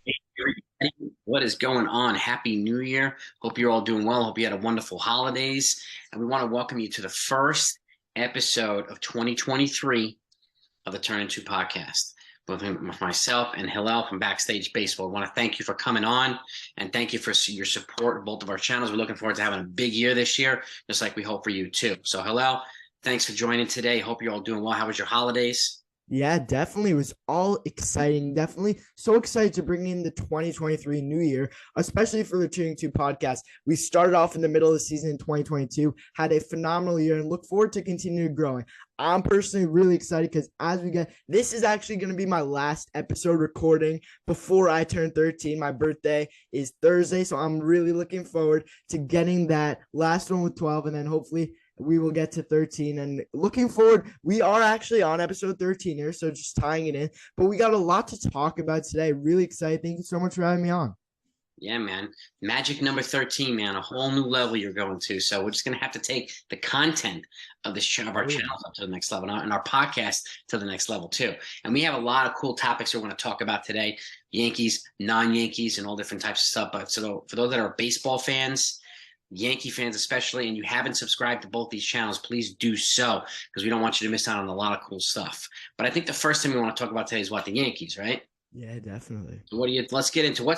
Hey, everybody. What is going on? Happy New Year. Hope you're all doing well. Hope you had a wonderful holidays. And we want to welcome you to the first episode of 2023 of the Turn Into podcast. With myself and Hillel from Backstage Baseball. I want to thank you for coming on and thank you for your support of both of our channels. We're looking forward to having a big year this year, just like we hope for you too. So Hillel, thanks for joining today. Hope you're all doing well. How was your holidays? Yeah, definitely. It was all exciting. Definitely so excited to bring in the 2023 new year, especially for the Tuning 2 podcast. We started off in the middle of the season in 2022, had a phenomenal year, and look forward to continuing growing. I'm personally really excited because this is actually going to be my last episode recording before I turn 13. My birthday is Thursday, so I'm really looking forward to getting that last one with 12, and then hopefully we will get to 13 and looking forward. We are actually on episode 13 here, so just tying it in, but we got a lot to talk about today. Really excited. Thank you so much for having me on. Yeah, man. Magic number 13, man. A whole new level you're going to. So we're just going to have to take the content of of our Oh yeah. channels up to the next level and our podcast to the next level too. And we have a lot of cool topics we're going to talk about today. Yankees, non-Yankees, and all different types of stuff. But so for those that are baseball fans, Yankee fans especially, and you haven't subscribed to both these channels, please do so because we don't want you to miss out on a lot of cool stuff. But I think the first thing we want to talk about today is what the Yankees, right? Yeah, definitely. So let's get into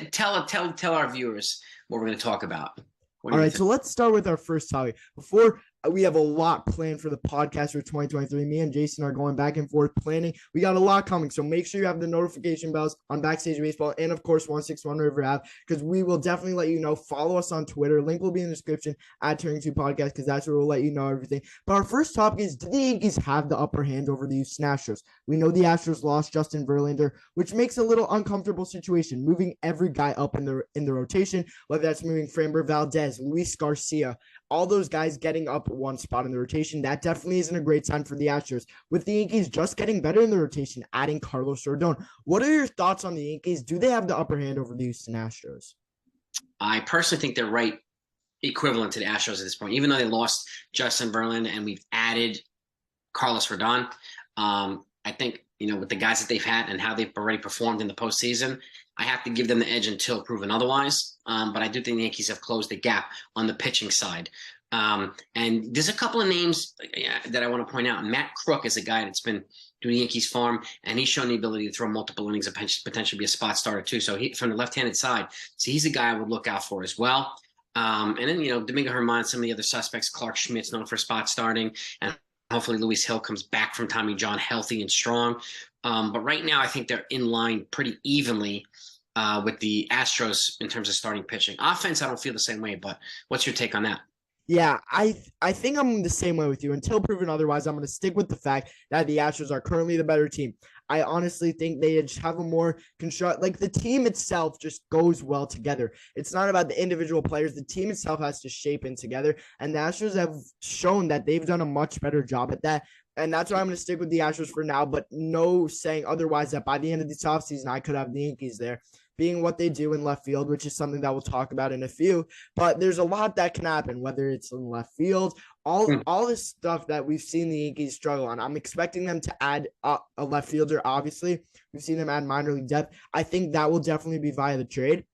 tell our viewers what we're going to talk about. What do All you right, think? so let's start with our first topic. Before we have a lot planned for the podcast for 2023. Me and Jason are going back and forth planning. We got a lot coming, so make sure you have the notification bells on Backstage Baseball and, of course, 161 River app because we will definitely let you know. Follow us on Twitter. Link will be in the description at Turning 2 Podcast because that's where we'll let you know everything. But our first topic is, do the Yankees have the upper hand over the Houston Astros? We know the Astros lost Justin Verlander, which makes a little uncomfortable situation, moving every guy up in the rotation, whether that's moving Framber Valdez, Luis Garcia, all those guys getting up one spot in the rotation. That definitely isn't a great sign for the Astros. With the Yankees just getting better in the rotation, adding Carlos Rodon. What are your thoughts on the Yankees? Do they have the upper hand over the Houston Astros? I personally think they're right equivalent to the Astros at this point, even though they lost Justin Verlander and we've added Carlos Rodon. I think, with the guys that they've had and how they've already performed in the postseason, I have to give them the edge until proven otherwise. But I do think the Yankees have closed the gap on the pitching side. And there's a couple of names that I want to point out. Matt Crook is a guy that's been doing the Yankees farm, and he's shown the ability to throw multiple innings and potentially be a spot starter too. So from the left-handed side, so he's a guy I would look out for as well. And then, Domingo Germán, some of the other suspects, Clark Schmidt's known for spot starting, and hopefully Luis Hill comes back from Tommy John healthy and strong. But right now, I think they're in line pretty evenly with the Astros in terms of starting pitching. Offense, I don't feel the same way, but what's your take on that? Yeah, I think I'm the same way with you. Until proven otherwise, I'm going to stick with the fact that the Astros are currently the better team. I honestly think they just have a more construct, like the team itself just goes well together. It's not about the individual players. The team itself has to shape in together. And the Astros have shown that they've done a much better job at that. And that's why I'm going to stick with the Astros for now, but no saying otherwise that by the end of this offseason, I could have the Yankees there being what they do in left field, which is something that we'll talk about in a few. But there's a lot that can happen, whether it's in left field, all this stuff that we've seen the Yankees struggle on. I'm expecting them to add a left fielder, obviously. We've seen them add minor league depth. I think that will definitely be via the trade.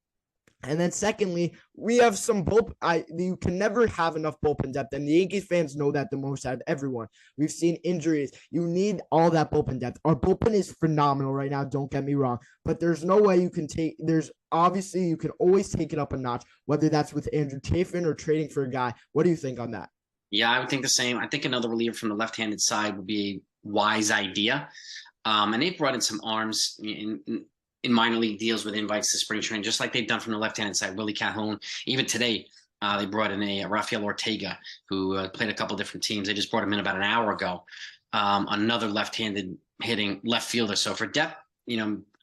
And then secondly, we have some you can never have enough bullpen depth, and the Yankees fans know that the most out of everyone. We've seen injuries. You need all that bullpen depth. Our bullpen is phenomenal right now, don't get me wrong, but there's no way you can obviously you can always take it up a notch, whether that's with Andrew Chafin or trading for a guy. What do you think on that? Yeah, I would think the same. I think another reliever from the left-handed side would be a wise idea. And they've brought in some arms in minor league deals with invites to spring training, just like they've done from the left-handed side. Willie Calhoun. Even today, they brought in a Rafael Ortega, who played a couple different teams. They just brought him in about an hour ago. Another left-handed hitting left fielder. So for depth,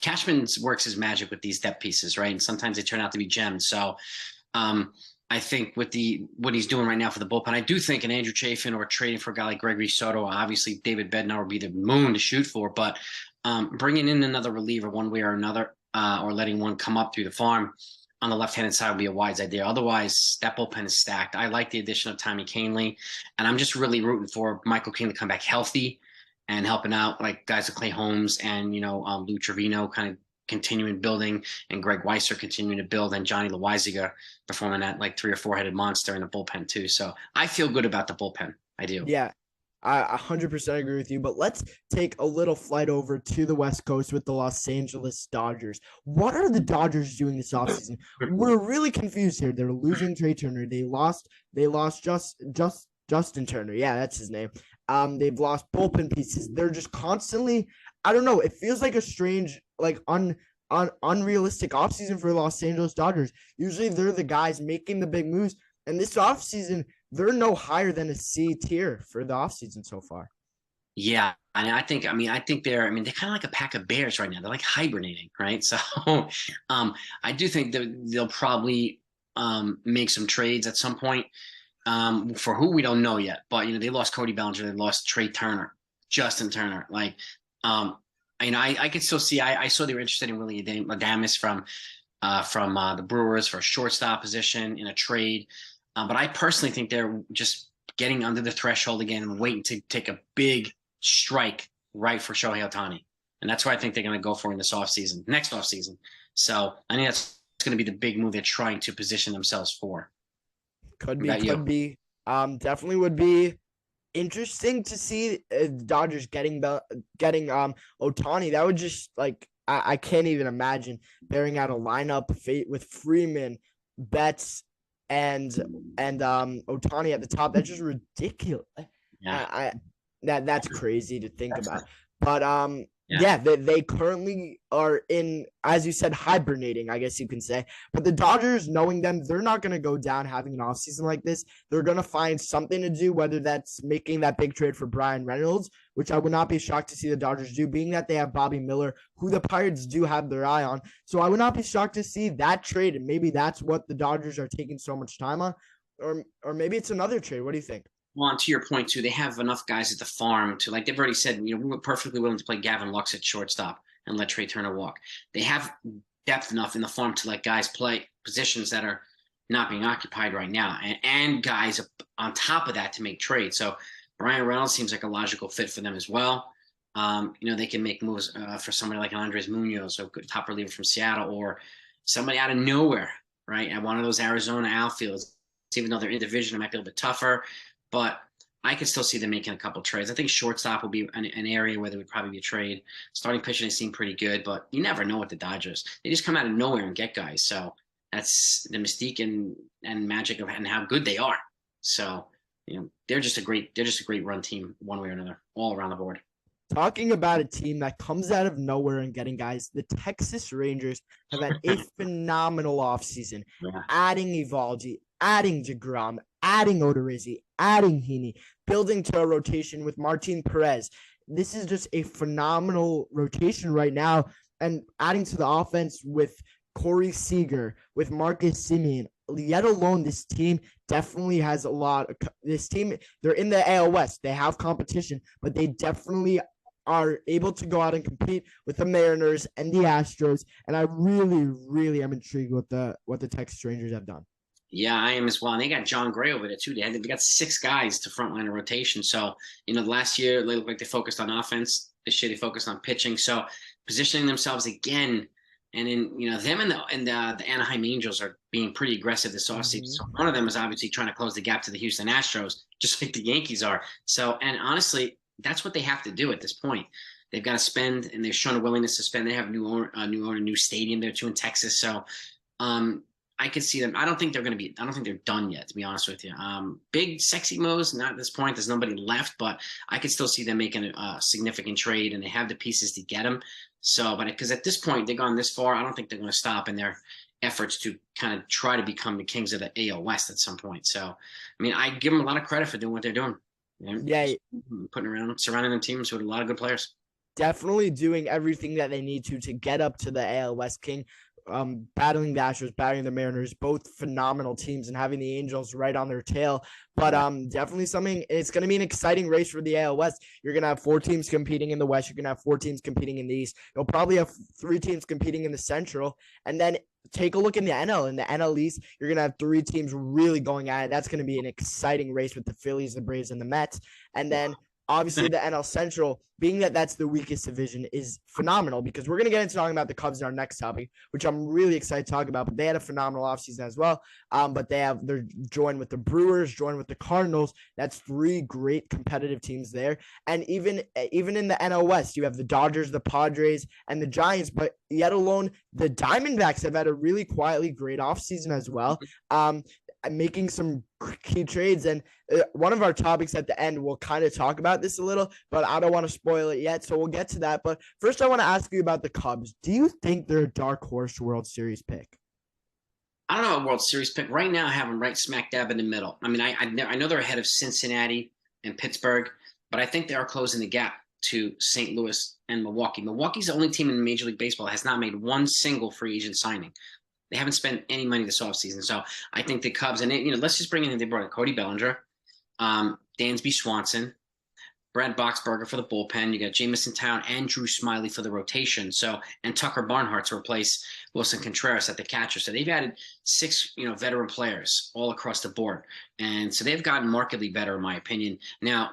Cashman works his magic with these depth pieces, right? And sometimes they turn out to be gems. So I think with what he's doing right now for the bullpen, I do think an Andrew Chafin or trading for a guy like Gregory Soto, obviously David Bednar would be the moon to shoot for, but bringing in another reliever one way or another, or letting one come up through the farm on the left-handed side would be a wise idea. Otherwise, that bullpen is stacked. I like the addition of Tommy Kahnle, and I'm just really rooting for Michael King to come back healthy and helping out like guys like Clay Holmes and Lou Trevino kind of continuing building, and Greg Weisser continuing to build, and Johnny Loizaga performing that like 3 or 4 headed monster in the bullpen too. So I feel good about the bullpen. I do. Yeah, I 100% agree with you. But let's take a little flight over to the West Coast with the Los Angeles Dodgers. What are the Dodgers doing this offseason? We're really confused here. They're losing Trey Turner. They lost Justin Turner. Yeah, that's his name. They've lost bullpen pieces. They're just constantly, I don't know. It feels like a strange, like unrealistic offseason for Los Angeles Dodgers. Usually they're the guys making the big moves. And this offseason, they're no higher than a C tier for the offseason so far. Yeah, and I think they're they're kind of like a pack of bears right now. They're like hibernating, right? So I do think that they'll probably make some trades at some point. For who we don't know yet, but they lost Cody Bellinger, they lost Trey Turner, Justin Turner. Like, I could still see. I saw they were interested in Willie Adames from the Brewers for a shortstop position in a trade. But I personally think they're just getting under the threshold again and waiting to take a big strike right for Shohei Ohtani. And that's what I think they're going to go for in this next offseason. So I think that's going to be the big move they're trying to position themselves for. Could be. Definitely would be interesting to see Dodgers getting Ohtani. That would just like I can't even imagine bearing out a lineup with Freeman, Betts, and Ohtani at the top. That's just ridiculous. Yeah. That's crazy to think about. But yeah, they currently are in, as you said, hibernating, I guess you can say. But the Dodgers, knowing them, they're not going to go down having an offseason like this. They're going to find something to do, whether that's making that big trade for Bryan Reynolds, which I would not be shocked to see the Dodgers do, being that they have Bobby Miller, who the Pirates do have their eye on. So I would not be shocked to see that trade, and maybe that's what the Dodgers are taking so much time on. Or maybe it's another trade. What do you think? Well, and to your point too, they have enough guys at the farm to, like they've already said, we were perfectly willing to play Gavin Lux at shortstop and let Trey Turner walk. They have depth enough in the farm to let guys play positions that are not being occupied right now, and guys on top of that to make trades. So Bryan Reynolds seems like a logical fit for them as well. They can make moves for somebody like Andres Munoz, a good top reliever from Seattle, or somebody out of nowhere, right? At one of those Arizona outfields. Even though they're in division, it might be a little bit tougher. But I could still see them making a couple trades. I think shortstop will be an area where there would probably be a trade. Starting pitching, they seem pretty good, but you never know with the Dodgers. They just come out of nowhere and get guys. So that's the mystique and magic of and how good they are. So they're just a great run team one way or another, all around the board. Talking about a team that comes out of nowhere and getting guys, the Texas Rangers have had a phenomenal offseason, adding Evaldi, adding DeGrom, adding Odorizzi, adding Heaney, building to a rotation with Martin Perez. This is just a phenomenal rotation right now, and adding to the offense with Corey Seager, with Marcus Semien. Yet alone, this team definitely has a lot. This team, they're in the AL West. They have competition, but they definitely are able to go out and compete with the Mariners and the Astros. And I really, really am intrigued with what the Texas Rangers have done. Yeah, I am as well. And they got John Gray over there too. They got 6 guys to frontline a rotation. So, last year they looked like they focused on offense. This year they focused on pitching. So positioning themselves again. And then, them and the Anaheim Angels are being pretty aggressive this offseason. Mm-hmm. So one of them is obviously trying to close the gap to the Houston Astros, just like the Yankees are. So, and honestly, that's what they have to do at this point. They've got to spend, and they've shown a willingness to spend. They have a new stadium there too in Texas. So, I could see them. I don't think they're done yet, to be honest with you. Big, sexy moves, not at this point. There's nobody left, but I could still see them making a significant trade, and they have the pieces to get them. So, but because at this point, they've gone this far, I don't think they're going to stop in their efforts to kind of try to become the kings of the AL West at some point. So, I give them a lot of credit for doing what they're doing. Yeah. Surrounding the teams with a lot of good players. Definitely doing everything that they need to get up to the AL West king. Battling the Astros, battling the Mariners, both phenomenal teams, and having the Angels right on their tail. But definitely something. It's going to be an exciting race for the AL West. You're going to have 4 teams competing in the West. You're going to have 4 teams competing in the East. You'll probably have 3 teams competing in the Central, and then take a look in the NL. In the NL East, you're going to have 3 teams really going at it. That's going to be an exciting race with the Phillies, the Braves, and the Mets. And then obviously the NL Central, being that that's the weakest division, is phenomenal because we're going to get into talking about the Cubs in our next topic, which I'm really excited to talk about. But they had a phenomenal offseason as well. But they're joined with the Brewers, joined with the Cardinals. That's three great competitive teams there. And even in the NL West, you have the Dodgers, the Padres, and the Giants. But yet alone, the Diamondbacks have had a really quietly great offseason as well. Making some key trades, and one of our topics at the end, we'll kind of talk about this a little, but I don't want to spoil it yet, so we'll get to that. But first, I want to ask you about the Cubs. Do you think they're a dark horse World Series pick? I don't know a World Series pick right now. I have them right smack dab in the middle. I mean, I know they're ahead of Cincinnati and Pittsburgh, but I think they are closing the gap to St. Louis and Milwaukee. Milwaukee's the only team in Major League Baseball that has not made one single free agent signing. They haven't spent any money this offseason. So I think the Cubs, and let's just bring in, they brought in Cody Bellinger, Dansby Swanson, Brad Boxberger for the bullpen. You got Jamison Town and Drew Smiley for the rotation. So, and Tucker Barnhart to replace Wilson Contreras at the catcher. So they've added 6, veteran players all across the board. And so they've gotten markedly better, in my opinion. Now,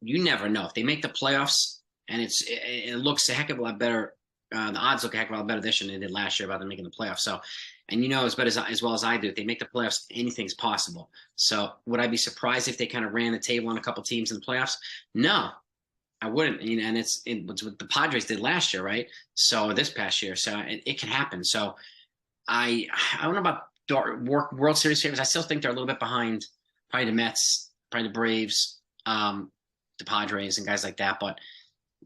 you never know. If they make the playoffs and it looks a heck of a lot better, the odds look a heck of a lot better this year than they did last year about them making the playoffs. So, and as well as I do, if they make the playoffs, anything's possible. So would I be surprised if they kind of ran the table on a couple teams in the playoffs? No, I wouldn't. And it's what the Padres did last year, right? So this past year. So it can happen. So I don't know about World Series favorites. I still think they're a little bit behind probably the Mets, probably the Braves, the Padres and guys like that. But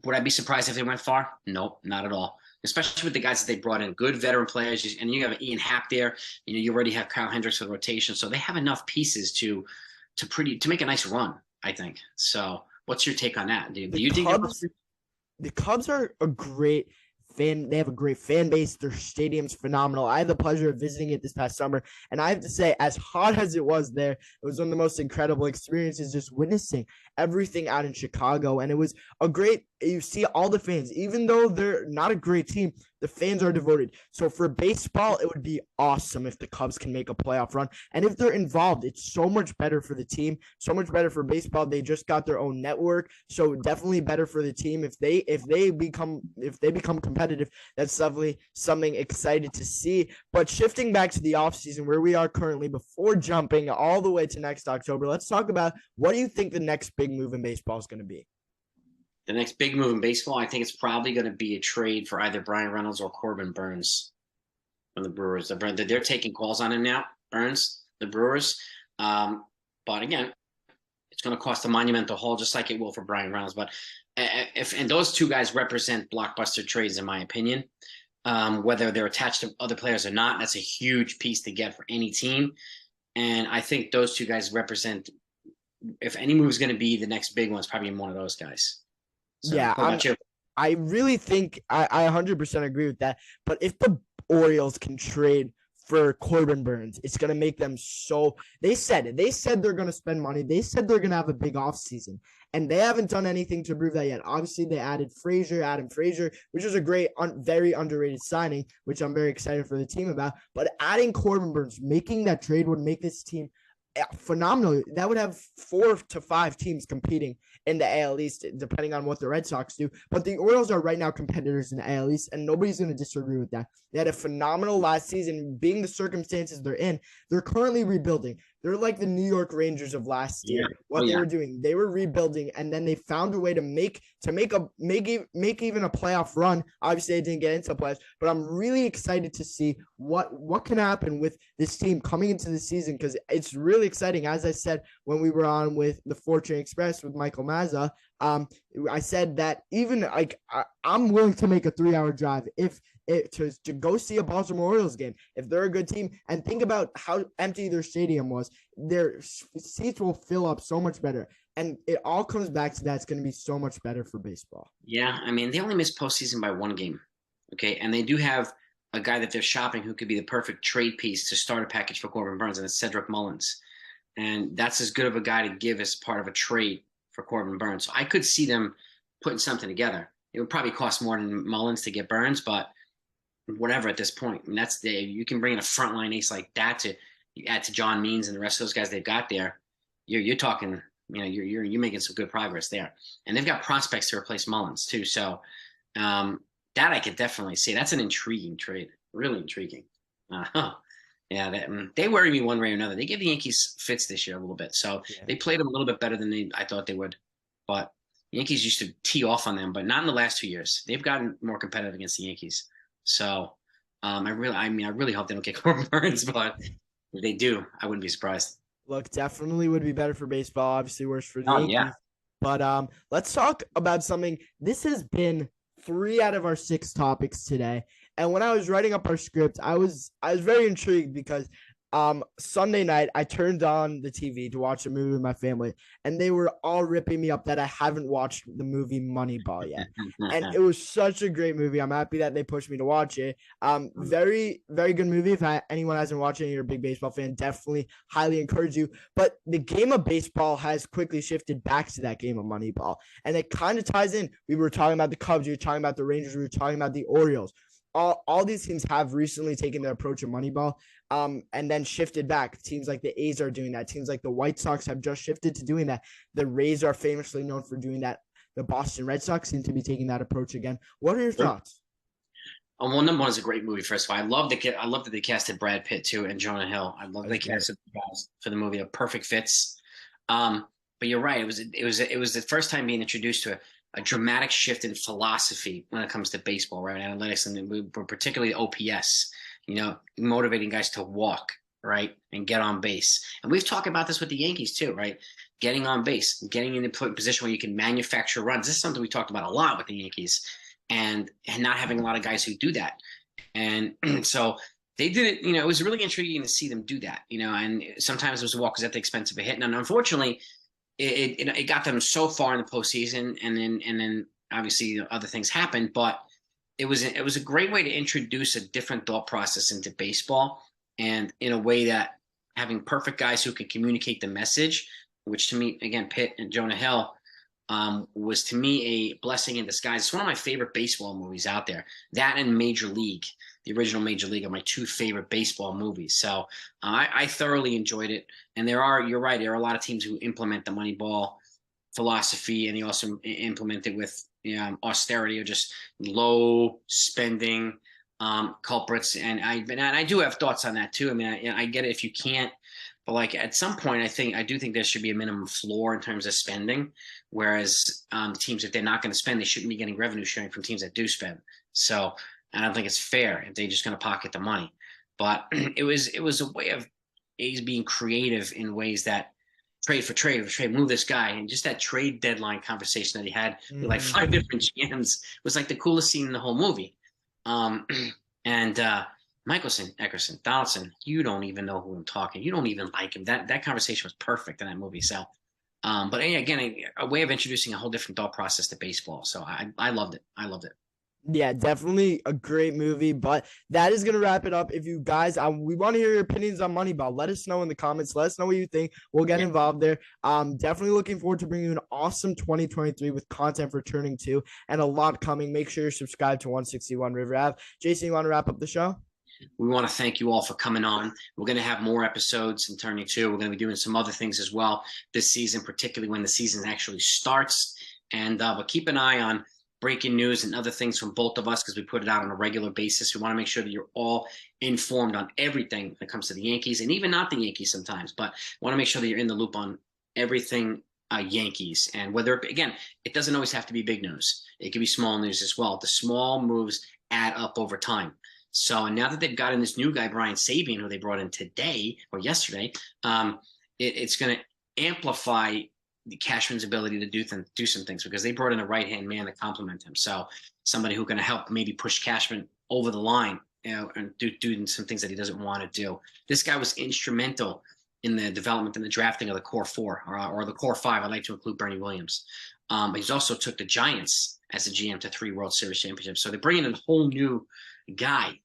would I be surprised if they went far? Nope, not at all. Especially with the guys that they brought in, good veteran players, and you have Ian Happ there. You already have Kyle Hendricks for the rotation, so they have enough pieces to make a nice run, I think. So, what's your take on that? Do you think the Cubs are a great fan? They have a great fan base. Their stadium's phenomenal. I had the pleasure of visiting it this past summer, and I have to say, as hot as it was there, it was one of the most incredible experiences just witnessing everything out in Chicago. And it was a great, you see all the fans, even though they're not a great team, the fans are devoted. So for baseball, it would be awesome if the Cubs can make a playoff run. And if they're involved, it's so much better for the team, so much better for baseball. They just got their own network. So definitely better for the team. If they become competitive, that's definitely something excited to see. But shifting back to the offseason where we are currently, before jumping all the way to next October, let's talk about what do you think the next big move in baseball is going to be? The next big move in baseball, I think it's probably going to be a trade for either Bryan Reynolds or Corbin Burnes from the Brewers. They're taking calls on him now, Burnes, the Brewers. But again, it's going to cost a monumental haul, just like it will for Bryan Reynolds. But and those two guys represent blockbuster trades, in my opinion. Whether they're attached to other players or not, that's a huge piece to get for any team. And I think those two guys represent, if any move is going to be the next big one, it's probably one of those guys. So, yeah, I really think I 100% agree with that. But if the Orioles can trade for Corbin Burnes, it's going to make them so – they said it. They said they're going to spend money. They said they're going to have a big offseason, and they haven't done anything to prove that yet. Obviously, they added Adam Frazier, which is a great, very underrated signing, which I'm very excited for the team about. But adding Corbin Burnes, making that trade would make this team phenomenal. That would have 4 to 5 teams competing in the AL East, depending on what the Red Sox do. But the Orioles are right now competitors in the AL East, and nobody's going to disagree with that. They had a phenomenal last season, being the circumstances they're in. They're currently rebuilding. They're like the New York Rangers of last year. They were doing, they were rebuilding, and then they found a way to make even a playoff run. Obviously, they didn't get into the playoffs, but I'm really excited to see what can happen with this team coming into the season, because it's really exciting. As I said when we were on with the Fortune Express with Michael Mazza, I said that even I'm willing to make a 3-hour drive to go see a Baltimore Orioles game if they're a good team. And think about how empty their stadium was. Their seats will fill up so much better. And it all comes back to that. It's going to be so much better for baseball. Yeah, I mean, they only missed postseason by 1 game. Okay, and they do have a guy that they're shopping who could be the perfect trade piece to start a package for Corbin Burnes, and it's Cedric Mullins. And that's as good of a guy to give as part of a trade for Corbin Burnes. So I could see them putting something together. It would probably cost more than Mullins to get Burnes, but whatever at this point. I mean, you can bring in a frontline ace like that to add to John Means and the rest of those guys they've got there. You're talking you're making some good progress there, and they've got prospects to replace Mullins too. So that I could definitely see. That's an intriguing trade, really intriguing. Yeah, they worry me one way or another. They give the Yankees fits this year a little bit, so they played them a little bit better than I thought they would. But the Yankees used to tee off on them, but not in the last 2 years. They've gotten more competitive against the Yankees. So I really hope they don't get Corbin Burns, but if they do, I wouldn't be surprised. Look, definitely would be better for baseball. Obviously, worse for the Oh Yankees. yeah. But let's talk about something. This has been 3 out of our 6 topics today. And when I was writing up our script, I was very intrigued because Sunday night I turned on the TV to watch a movie with my family, and they were all ripping me up that I haven't watched the movie Moneyball yet. And it was such a great movie. I'm happy that they pushed me to watch it. Very, very good movie. If anyone hasn't watched it and you're a big baseball fan, definitely highly encourage you. But the game of baseball has quickly shifted back to that game of Moneyball. And it kind of ties in. We were talking about the Cubs, we were talking about the Rangers, we were talking about the Orioles. All these teams have recently taken their approach of Moneyball and then shifted back. Teams like the A's are doing that. Teams like the White Sox have just shifted to doing that. The Rays are famously known for doing that. The Boston Red Sox seem to be taking that approach again. What are your thoughts? Well, number one is a great movie. First of all, I love that they casted Brad Pitt too and Jonah Hill. I love they casted the guys for the movie. A perfect fits. But you're right. It was the first time being introduced to a dramatic shift in philosophy when it comes to baseball, right? Analytics, and particularly OPS, motivating guys to walk, right, and get on base. And we've talked about this with the Yankees too, right? Getting on base, getting in a position where you can manufacture runs. This is something we talked about a lot with the Yankees, and not having a lot of guys who do that. And so they did it. It was really intriguing to see them do that. And sometimes it was a walk at the expense of a hit. And unfortunately, it got them so far in the postseason, and then obviously other things happened. But it was a great way to introduce a different thought process into baseball, and in a way that having perfect guys who can communicate the message, which to me, again, Pitt and Jonah Hill, was to me a blessing in disguise. It's one of my favorite baseball movies out there. That and Major League, the original Major League, are my 2 favorite baseball movies. So I thoroughly enjoyed it. And you're right, there are a lot of teams who implement the Moneyball philosophy, and they also implement it with austerity or just low spending culprits. And I do have thoughts on that too. I mean, I get it if you can't, but like at some point, I do think there should be a minimum floor in terms of spending. Whereas teams, if they're not going to spend, they shouldn't be getting revenue sharing from teams that do spend. So I don't think it's fair if they're just going to pocket the money. But it was a way of A's being creative in ways that trade for trade, move this guy, and just that trade deadline conversation that he had with like 5 different GMs was like the coolest scene in the whole movie. And Michelson, Eckerson, Donaldson, you don't even know who I'm talking. You don't even like him. That conversation was perfect in that movie. So, but again, a way of introducing a whole different thought process to baseball. So I loved it. I loved it. Yeah, definitely a great movie, but that is going to wrap it up. If you guys, we want to hear your opinions on Moneyball. Let us know in the comments. Let us know what you think. We'll get involved there. Definitely looking forward to bringing you an awesome 2023 with content for Turning 2 and a lot coming. Make sure you're subscribed to 161 River Ave. Jason, you want to wrap up the show? We want to thank you all for coming on. We're going to have more episodes in Turning 2. We're going to be doing some other things as well this season, particularly when the season actually starts. And but keep an eye on breaking news and other things from both of us, because we put it out on a regular basis. We want to make sure that you're all informed on everything when it comes to the Yankees, and even not the Yankees sometimes, but want to make sure that you're in the loop on everything Yankees. And whether, again, it doesn't always have to be big news. It could be small news as well. The small moves add up over time. So now that they've gotten this new guy, Brian Sabean, who they brought in today or yesterday, it's going to amplify the Cashman's ability to do some things, because they brought in a right-hand man to complement him. So somebody who can help maybe push Cashman over the line, and do some things that he doesn't want to do. This guy was instrumental in the development and the drafting of the core 4 or the core 5. I'd like to include Bernie Williams. He's also took the Giants as a GM to 3 World Series championships. So they're bringing in a whole new guy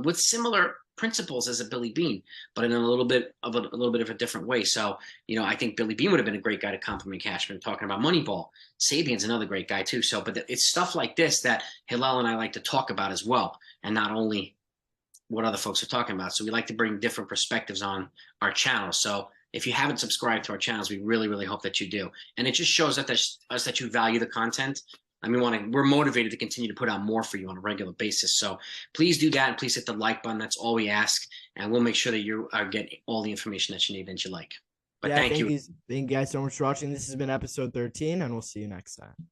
with similar principles as a Billy Beane, but in a little bit of a different way. So, I think Billy Beane would have been a great guy to compliment Cashman. Talking about Moneyball, Sabian's another great guy too. So, but it's stuff like this that Hillel and I like to talk about as well, and not only what other folks are talking about. So we like to bring different perspectives on our channel. So If you haven't subscribed to our channels, we really, really hope that you do. And it just shows that us that you value the content. And we're motivated to continue to put out more for you on a regular basis. So please do that, and please hit the like button. That's all we ask, and we'll make sure that you are getting all the information that you need and you like. But Yeah, thank you. thank you guys so much for watching. This has been episode 13, and we'll see you next time.